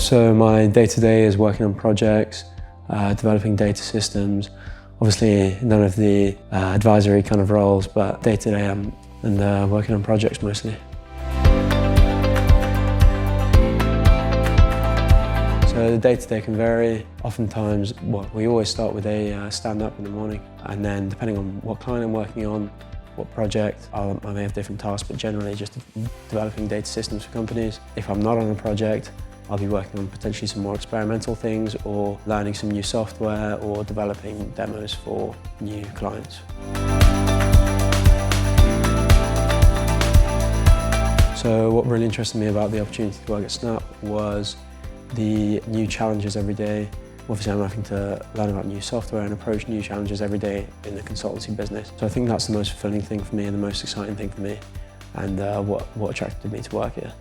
So my day-to-day is working on projects, developing data systems. Obviously none of the advisory kind of roles, but day-to-day I'm working on projects mostly. So the day-to-day can vary. Oftentimes, we always start with a stand-up in the morning, and then depending on what client I'm working on, what project, I may have different tasks, but generally just developing data systems for companies. If I'm not on a project, I'll be working on potentially some more experimental things, or learning some new software, or developing demos for new clients. So what really interested me about the opportunity to work at Snap was the new challenges every day. Obviously I'm having to learn about new software and approach new challenges every day in the consultancy business. So I think that's the most fulfilling thing for me and the most exciting thing for me, and what attracted me to work here.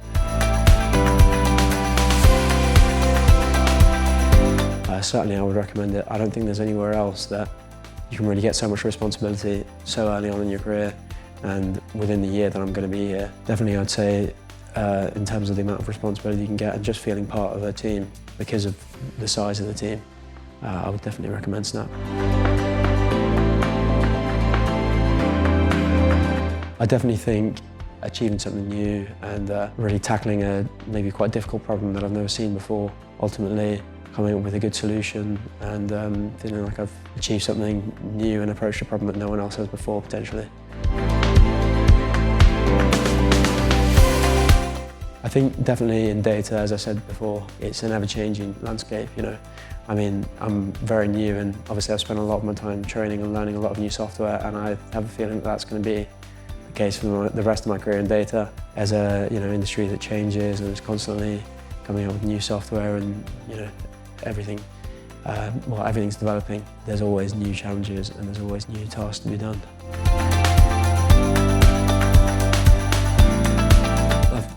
Certainly I would recommend it. I don't think there's anywhere else that you can really get so much responsibility so early on in your career and within the year that I'm going to be here. Definitely I'd say in terms of the amount of responsibility you can get and just feeling part of a team because of the size of the team, I would definitely recommend Snap. I definitely think achieving something new and really tackling a maybe quite difficult problem that I've never seen before, ultimately coming up with a good solution and feeling like I've achieved something new and approached a problem that no one else has before, potentially. I think definitely in data, as I said before, it's an ever-changing landscape, you know. I mean, I'm very new and obviously I've spent a lot of my time training and learning a lot of new software, and I have a feeling that that's going to be the case for the rest of my career in data. As a industry that changes and is constantly coming up with new software and everything's developing, there's always new challenges and there's always new tasks to be done.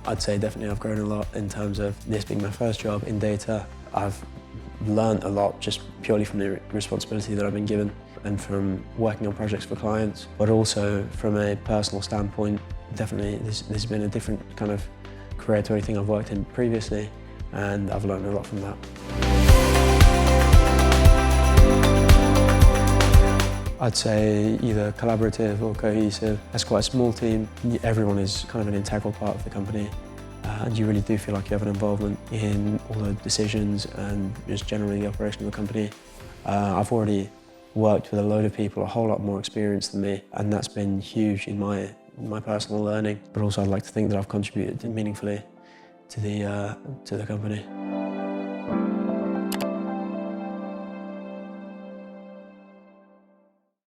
I'd say definitely I've grown a lot in terms of this being my first job in data. I've learned a lot just purely from the responsibility that I've been given and from working on projects for clients, but also from a personal standpoint. Definitely this has been a different kind of career to anything I've worked in previously, and I've learned a lot from that. I'd say either collaborative or cohesive. It's quite a small team. Everyone is kind of an integral part of the company, and you really do feel like you have an involvement in all the decisions and just generally the operation of the company. I've already worked with a load of people a whole lot more experienced than me, and that's been huge in my personal learning. But also I'd like to think that I've contributed meaningfully to the company.